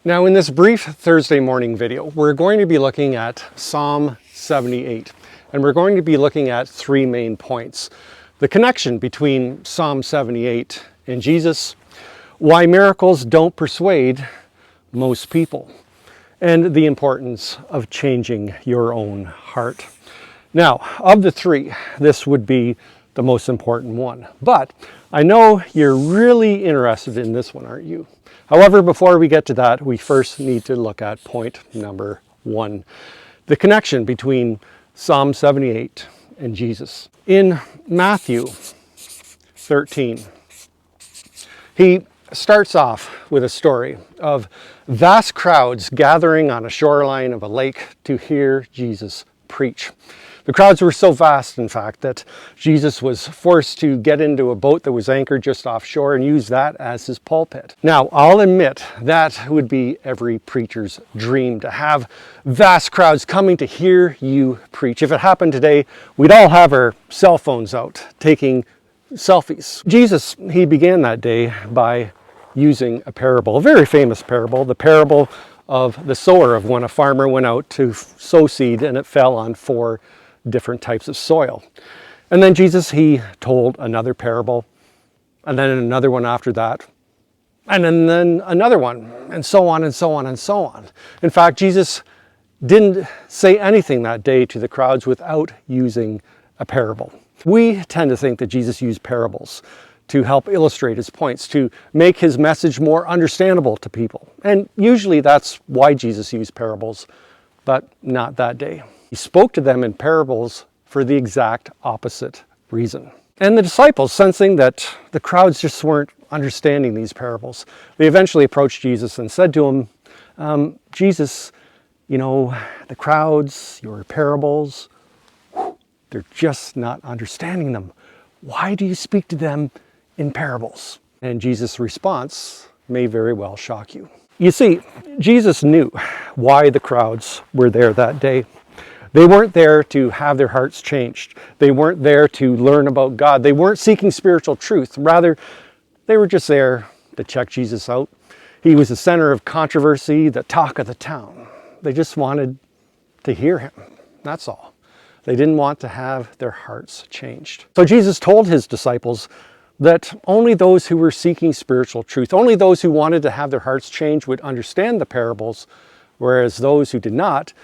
Now in this brief Thursday morning video, we're going to be looking at Psalm 78, and we're going to be looking at three main points. The connection between Psalm 78 and Jesus, why miracles don't persuade most people, and the importance of changing your own heart. Now, of the three, this would be the most important one, but I know you're really interested in this one, aren't you? However, before we get to that, we first need to look at point number one, the connection between Psalm 78 and Jesus. In Matthew 13, he starts off with a story of vast crowds gathering on a shoreline of a lake to hear Jesus preach. The crowds were so vast, in fact, that Jesus was forced to get into a boat that was anchored just offshore and use that as his pulpit. Now, I'll admit that would be every preacher's dream, to have vast crowds coming to hear you preach. If it happened today, we'd all have our cell phones out taking selfies. Jesus, he began that day by using a parable, a very famous parable, the parable of the sower, of when a farmer went out to sow seed and it fell on four different types of soil. And then Jesus, he told another parable, and then another one after that, and then another one, and so on and so on and so on. In fact, Jesus didn't say anything that day to the crowds without using a parable. We tend to think that Jesus used parables to help illustrate his points, to make his message more understandable to people. And usually that's why Jesus used parables, but not that day. He spoke to them in parables for the exact opposite reason. And the disciples, sensing that the crowds just weren't understanding these parables, they eventually approached Jesus and said to him, Jesus, you know, the crowds, your parables, they're just not understanding them. Why do you speak to them in parables? And Jesus' response may very well shock you. You see, Jesus knew why the crowds were there that day. They weren't there to have their hearts changed. They weren't there to learn about God. They weren't seeking spiritual truth. Rather, they were just there to check Jesus out. He was the center of controversy, the talk of the town. They just wanted to hear him. That's all. They didn't want to have their hearts changed. So Jesus told his disciples that only those who were seeking spiritual truth, only those who wanted to have their hearts changed would understand the parables, whereas those who did not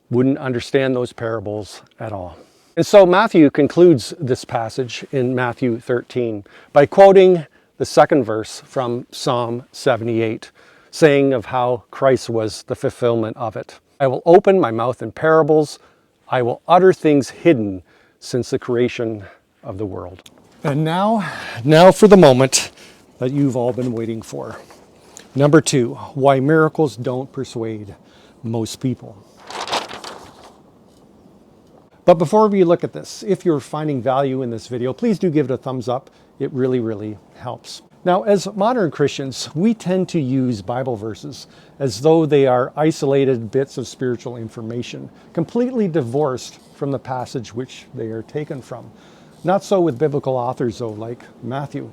wouldn't understand those parables at all. And so Matthew concludes this passage in Matthew 13 by quoting the second verse from Psalm 78, saying of how Christ was the fulfillment of it. I will open my mouth in parables. I will utter things hidden since the creation of the world. And now for the moment that you've all been waiting for. Number two, why miracles don't persuade most people. But before we look at this, if you're finding value in this video, please do give it a thumbs up. It really, really helps. Now, as modern Christians, we tend to use Bible verses as though they are isolated bits of spiritual information, completely divorced from the passage which they are taken from. Not so with biblical authors, though, like Matthew.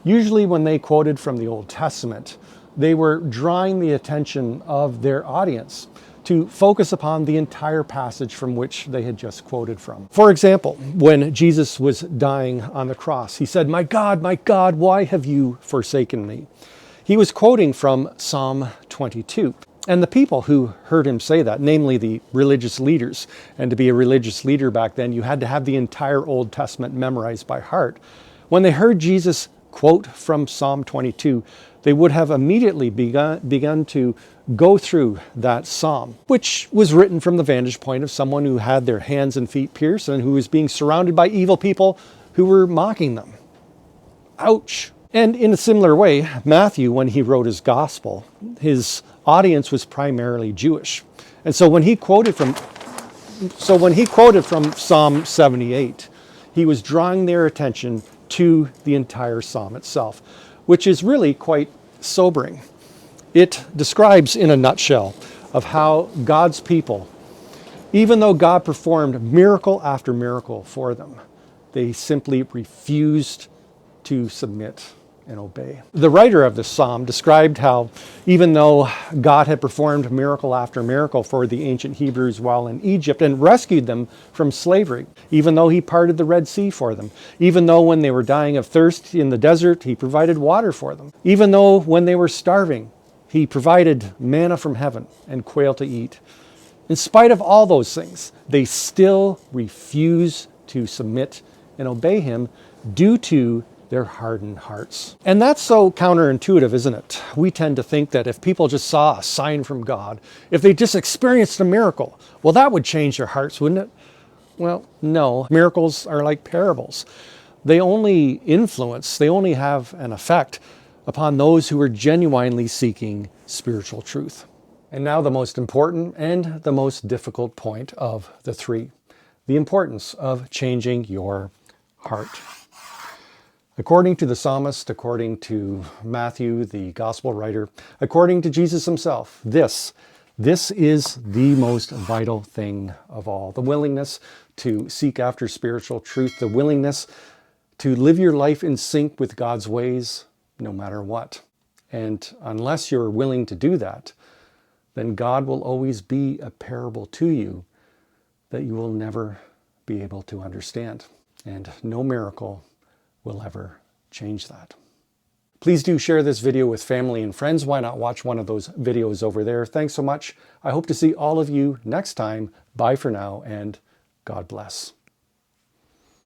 Usually when they quoted from the Old Testament, they were drawing the attention of their audience to focus upon the entire passage from which they had just quoted from. For example, when Jesus was dying on the cross, he said, my God, why have you forsaken me?" He was quoting from Psalm 22. And the people who heard him say that, namely the religious leaders, and to be a religious leader back then, you had to have the entire Old Testament memorized by heart. When they heard Jesus quote from Psalm 22, they would have immediately begun to go through that psalm, which was written from the vantage point of someone who had their hands and feet pierced and who was being surrounded by evil people who were mocking them. Ouch. And in a similar way, Matthew, when he wrote his gospel, his audience was primarily Jewish. And so when he quoted from Psalm 78, he was drawing their attention to the entire psalm itself, which is really quite sobering. It describes in a nutshell of how God's people, even though God performed miracle after miracle for them, they simply refused to submit and obey. The writer of this psalm described how even though God had performed miracle after miracle for the ancient Hebrews while in Egypt and rescued them from slavery, even though he parted the Red Sea for them, even though when they were dying of thirst in the desert, he provided water for them, even though when they were starving, he provided manna from heaven and quail to eat. In spite of all those things, they still refuse to submit and obey him due to their hardened hearts. And that's so counterintuitive, isn't it? We tend to think that if people just saw a sign from God, if they just experienced a miracle, well, that would change their hearts, wouldn't it? Well, no. Miracles are like parables. They only influence, they only have an effect upon those who are genuinely seeking spiritual truth. And now the most important and the most difficult point of the three, the importance of changing your heart. According to the psalmist, according to Matthew, the gospel writer, according to Jesus himself, this is the most vital thing of all. The willingness to seek after spiritual truth, the willingness to live your life in sync with God's ways, no matter what. And unless you're willing to do that, then God will always be a parable to you that you will never be able to understand. And no miracle will ever change that. Please do share this video with family and friends. Why not watch one of those videos over there? Thanks so much. I hope to see all of you next time. Bye for now, and God bless.